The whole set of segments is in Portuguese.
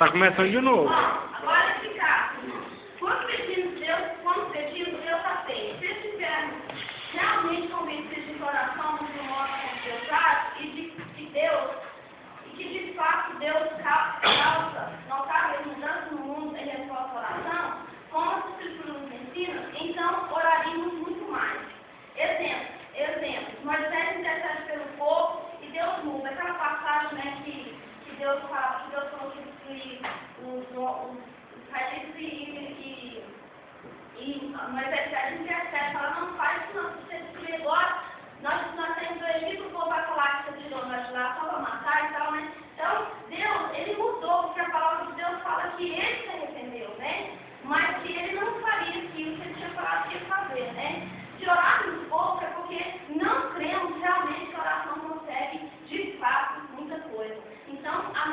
Tá começando de novo. Agora ficar. Quando pedimos Deus atende. Se estivermos realmente convencidos de coração do modo como Deus faz, e que de fato Deus causa notáveis mudanças no mundo em resposta à oração, como as Escrituras nos ensinam, então oraríamos muito mais. Exemplo. Moisés intercede pelo povo e Deus muda. Aquela passagem, né, que Deus falou que os israelitas e Moisés intercede, fala, não faz isso não, se você destruir agora, nós temos do Egito, o povo vai falar que você tirou nós de lá só para matar e tal, né? Então, Deus, ele mudou, porque a palavra de Deus fala que ele se arrependeu, né? Mas que ele não faria aquilo que ele tinha falado que ia fazer, né? Se orarmos pouco é porque não cremos realmente que a oração consegue, de fato, muita coisa. Então, a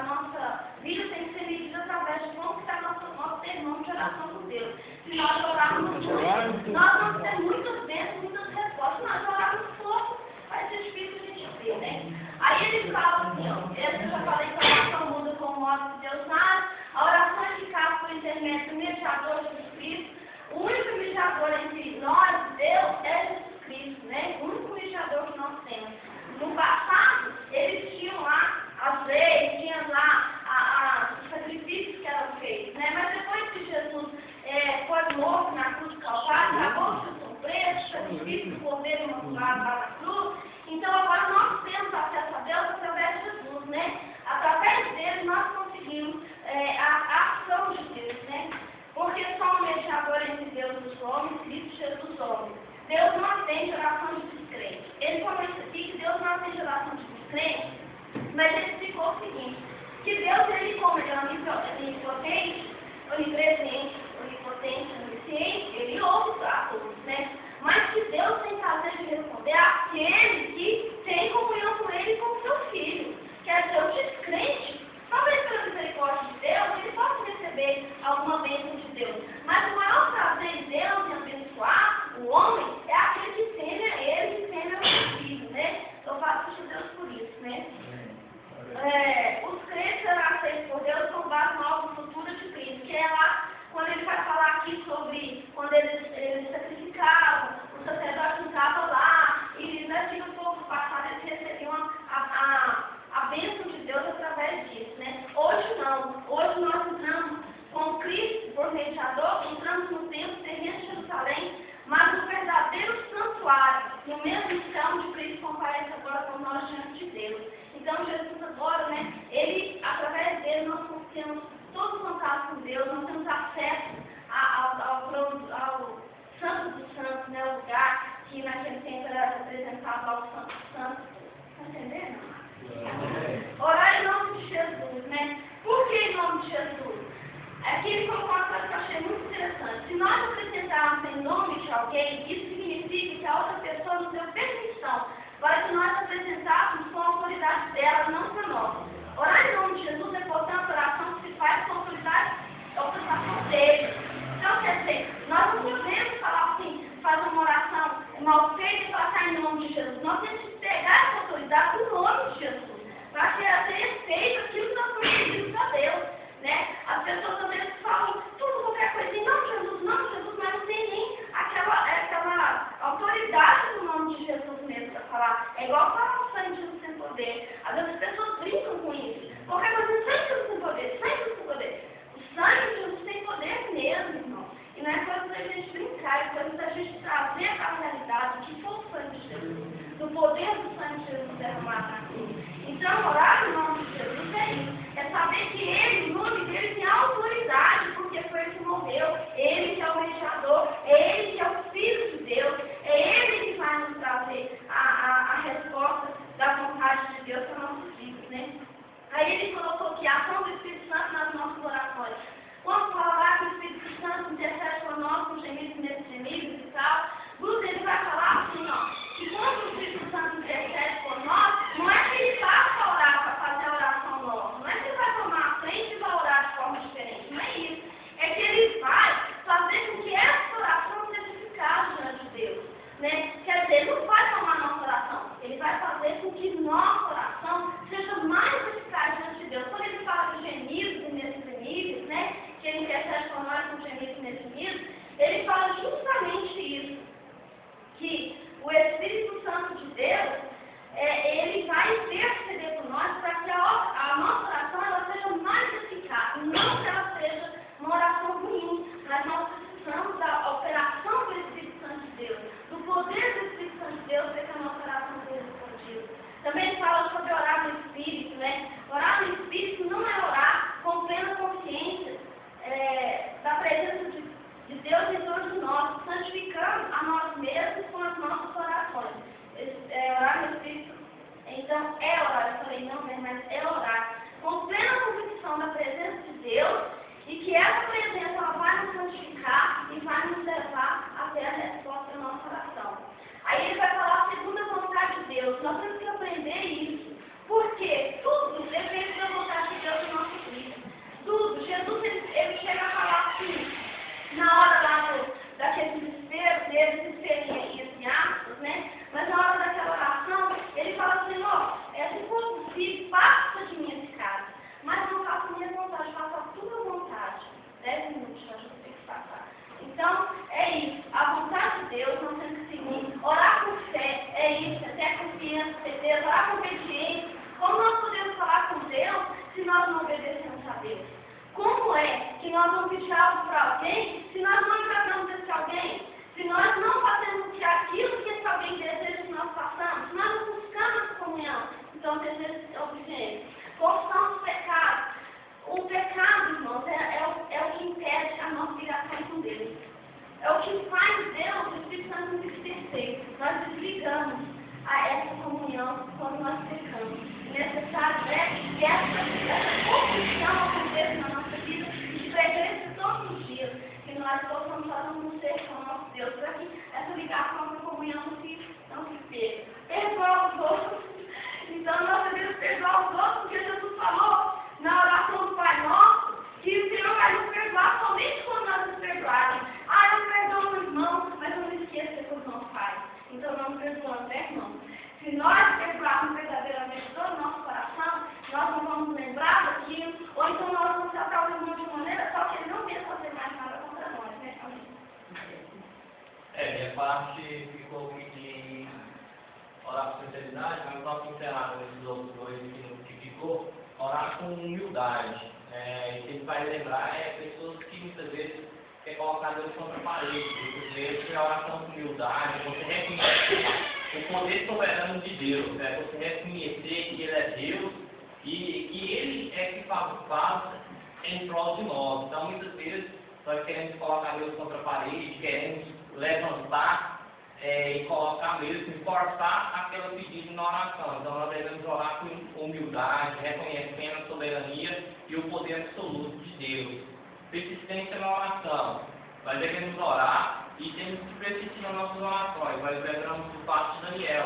nossa vida tem que ser medida através de como está nosso sermão de oração com Deus. Se nós orarmos muito, nós vamos ter muitas bênçãos, muitas respostas. Se nós orarmos pouco, vai ser difícil a gente ver, né? Aí ele fala assim, ó, eu já falei que a oração muda com o modo que Deus faz, a oração é eficaz por intermédio do mediador Jesus Cristo. O único mediador entre nós e Deus é Jesus Cristo, né? O único mediador que nós temos. No passado, eles tinham lá as leis, tinham lá os sacrifícios que eram feitos, né? Mas depois que Jesus foi morto na cruz do Calvário, acabou que são presos, os sacrifícios do cordeiro imaculado lá na cruz, então agora nós temos acesso a Deus através de Jesus, né? Através dele nós conseguimos a ação de Deus, né? Porque só um mediador entre Deus e os homens, Cristo Jesus homem. Deus não atende oração de descrente. Ele começa aqui que Deus não atende oração de descrente, mas ele explicou o seguinte, que Deus, ele como ele é onipotente, onipotente, onisciente, ele ouve a todos, né? Mas que Deus tem prazer de responder àquele que tem comunhão com ele e com seu filho. Quer dizer, o descrente, talvez pela misericórdia de Deus, ele possa receber alguma bênção de Deus. Mas o maior prazer de Deus em abençoar o homem é aquele que teme a ele, que teme ao seu filho, né? Eu faço isso a Deus por isso, né? Os crentes serão aceitos por Deus com base no alvo futuro de Cristo, que é lá, quando ele vai falar aqui sobre quando eles sacrificavam, o sacerdote ficava lá, e na antiga povo passado eles recebiam a bênção de Deus através disso, né? Hoje não. Hoje nós entramos com Cristo por mediador, entramos no templo terreno de Jerusalém, mas no verdadeiro santuário, no mesmo céu onde Cristo comparece agora com nós diante de Deus. Então Jesus agora, né, ele, através dele, nós temos todo o contato com Deus, nós temos acesso ao Santo dos Santos, né, o lugar que naquele tempo era representado ao Santo dos Santos. Está entendendo? Orar em nome de Jesus, né? Por que em nome de Jesus? Aqui ele colocou uma coisa que eu achei muito interessante. Se nós apresentarmos em nome de alguém, isso significa que a outra pessoa nos deu permissão para que nós apresentássemos com a autoridade dela, não por nós. Orar em nome de Jesus é, portanto, oração que se faz com a autoridade, a autorização dele. Então, quer dizer, nós não podemos falar assim, fazer uma oração mal feita e falar em nome de Jesus. Nós temos que pegar essa autoridade no nome de Jesus, para que ela tenha feito aquilo que nós pedimos a Deus, né? As pessoas às vezes falam tudo, qualquer coisa, em nome de Jesus, mas não tem nem aquela autoridade se nós não pedimos algo para alguém, se nós não agradamos esse alguém, se nós não fazemos que aquilo que esse alguém deseja que nós façamos, se nós não buscamos comunhão, então desejo obediência. Quais são os pecados? O pecado, irmãos, é o que impede a nossa ligação com Deus. É o que faz Deus, o Espírito Santo, nos despertar. Nós desligamos a essa comunhão quando nós pecamos. Necessário que essa confissão aconteça na nossa vida e que pregresse todos os dias, que nós possamos fazer um ser com o nosso Deus, para que essa ligação, essa comunhão não se perca. Perdoar os outros. Então nós devemos perdoar os outros, porque Jesus falou na oração do Pai Nosso que o Senhor vai nos perdoar somente quando nós nos perdoarmos. Eu perdoo o irmão, mas eu não esqueço o que o irmão faz. Então não nos perdoamos, né, irmão? Se nós perdoarmos verdadeiramente todo o nosso coração, nós não vamos lembrar daquilo, ou então nós vamos tratar o irmão de maneira só que ele não quer fazer mais nada contra nós, né, família? Minha parte ficou de orar com sinceridade, mas só que encerrar nesses outros dois que ficou, orar com humildade. E que ele vai lembrar pessoas que muitas vezes querem colocar Deus contra a parede. Muitas vezes é oração com humildade, você reconhecer o poder soberano de Deus, você reconhecer que Ele é Deus e que Ele é que faz em prol de nós. Então, muitas vezes, nós queremos colocar Deus contra a parede, queremos levantar e colocar mesmo, e forçar aquele pedido na oração. Então, nós devemos orar com humildade, reconhecendo a soberania e o poder absoluto de Deus. Persistência na oração. Nós devemos orar e temos que persistir nas nossas orações. Nós lembramos do fato de Daniel.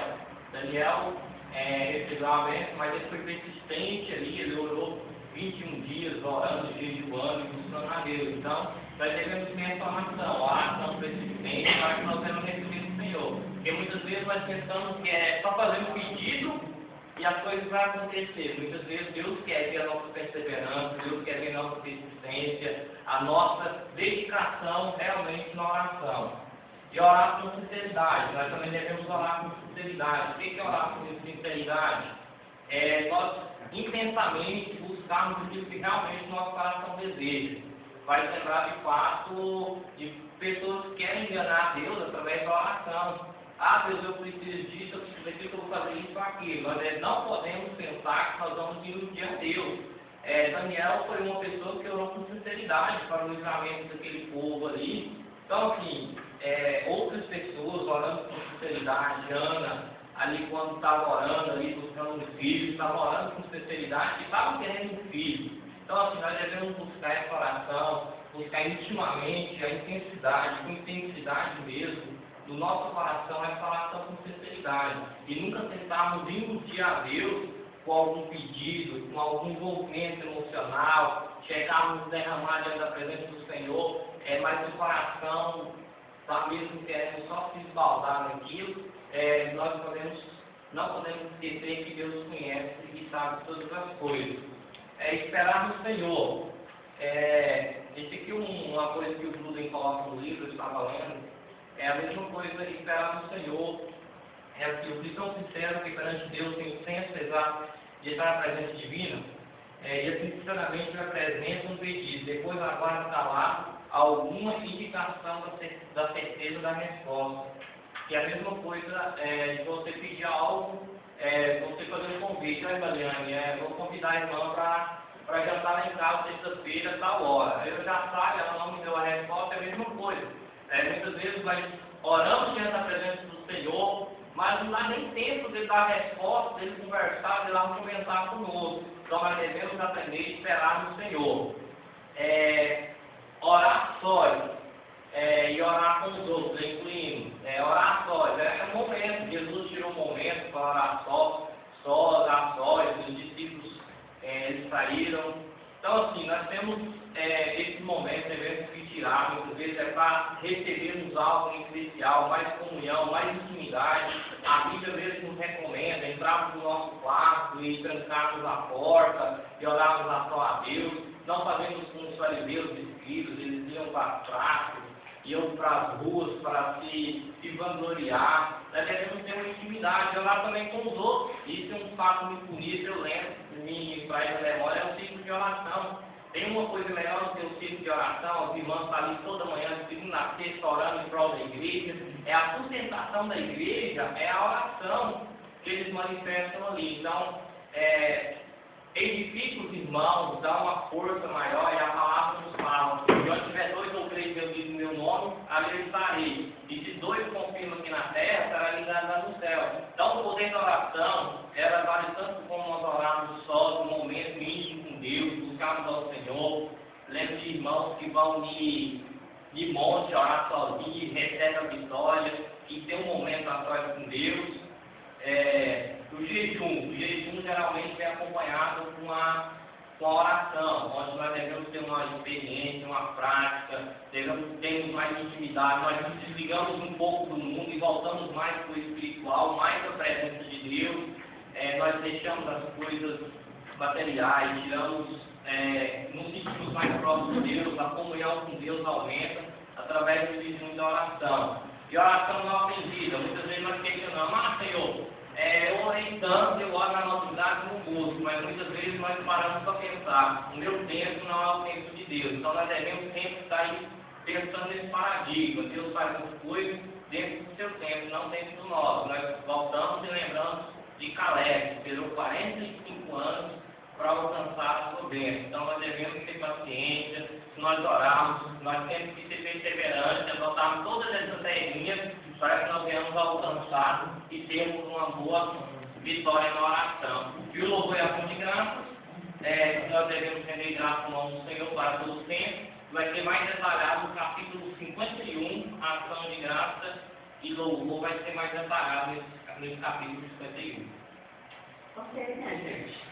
Daniel recebeu a bênção, mas ele foi persistente ali, ele orou 21 dias, orando, jejuando e buscando a Deus. Então, nós devemos ter essa oração persistente, para que nós devemos receber do Senhor. Porque muitas vezes nós pensamos que é só fazer um pedido e as coisas vão acontecer. Muitas vezes Deus quer ver a nossa perseverança, Deus quer ver a nossa persistência, a nossa dedicação realmente na oração. E orar com sinceridade. Nós também devemos orar com sinceridade. O que é orar com sinceridade? Nós intensamente buscarmos aquilo que realmente o nosso coração deseja. Vai lembrar de fato de pessoas que querem enganar Deus através da oração. Deus, eu preciso disso, eu preciso daquilo, que eu vou fazer isso ou aquilo. Nós não podemos pensar que nós vamos iludir a Deus. Daniel foi uma pessoa que orou com sinceridade para o livramento daquele povo ali. Então, assim, outras pessoas orando com sinceridade, Ana, ali quando estava orando, ali buscando um filho, estava orando com sinceridade e estavam querendo um filho. Então, assim, nós devemos buscar essa oração, buscar intimamente a intensidade, com intensidade mesmo, do nosso coração, essa oração com sinceridade. E nunca tentarmos iludir a Deus com algum pedido, com algum envolvimento emocional, chegarmos a derramar diante da presença do Senhor, mas o coração está mesmo querendo só se esbaldar naquilo. Nós não podemos esquecer que Deus conhece e sabe todas as coisas. Esperar no Senhor. Esse aqui é uma coisa que o Bluden coloca no livro, eu estava lendo. É a mesma coisa esperar no Senhor. Eu fui tão sincero que perante Deus tenho sempre apesar de estar na presença divina. E assim, sinceramente, me apresento um pedido. Depois agora está lá alguma indicação da certeza da resposta. Que é a mesma coisa de você pedir algo, você fazer um convite. Mariane, vou convidar a irmã para jantar lá em casa sexta-feira, tal hora. Eu já sabe, ela não me deu a resposta, é a mesma coisa. Muitas vezes nós oramos diante da presença do Senhor, mas não dá nem tempo de dar a resposta, dele conversar, de lá comentar conosco. Então nós devemos aprender a esperar no Senhor. Orar só e orar com os outros, incluindo. Orar só, um momento. Jesus tirou um momento para orar orar só, e os discípulos eles saíram. Então, assim, nós temos esse momento, devemos tirar, muitas vezes para recebermos algo em especial, mais comunhão, mais intimidade. A Bíblia mesmo nos recomenda entrarmos no nosso quarto e trancarmos a porta e orarmos lá só a Deus. Não fazemos como os fariseus escritos, eles iam para as praças, iam para as ruas para se vangloriar. Nós devemos ter uma intimidade, orar também com os outros. Isso é um fato muito bonito, eu lembro, me traz a memória, é um ciclo de oração. Tem uma coisa melhor no seu ciclo de oração, os irmãos estão ali toda manhã, de segunda a sexta, orando em prol da igreja. É a sustentação da igreja, é a oração que eles manifestam ali. Então, edifica os irmãos, dá uma força maior, e a palavra nos fala: se onde tiver 2 ou 3 reunidos no meu nome, ali eu estarei. E se 2 confirmam aqui na terra, estará ligado no céu. Então, o poder da oração, ela vale tanto como nós orarmos só, no momento íntimo com Deus, buscarmos ao Senhor. Lembro de irmãos que vão de monte orar sozinhos, recebem a vitória, e tem um momento a sós com Deus. O jejum geralmente vem acompanhado com a oração, onde nós devemos ter uma experiência, uma prática, temos mais intimidade, nós nos desligamos um pouco do mundo e voltamos mais para o espiritual, mais para a presença de Deus. Nós deixamos as coisas materiais, nos sentimos mais próximos de Deus, a comunhão com Deus aumenta através do jejum e da oração. E a oração não atendida, muitas vezes nós questionamos: Senhor, eu orei tanto, eu oro na madrugada no gosto, mas muitas vezes nós paramos para pensar: o meu tempo não é o tempo de Deus. Então nós devemos sempre estar aí pensando nesse paradigma: Deus faz as coisas dentro do seu tempo, não dentro do nosso. Nós voltamos e lembramos de Caleb, que esperou 45 anos para alcançar a sua bênção. Então nós devemos ter paciência, se nós orarmos, nós temos que ser perseverantes, adotarmos todas essas regrinhas para que nós venhamos alcançar e termos uma boa vitória na oração. E o louvor é ação de graças, nós devemos render graças ao nome do Senhor para todo o tempo. Vai ser mais detalhado no capítulo 51, a ação de graça e louvor vai ser mais detalhado nesse capítulo 51. Ok, gente.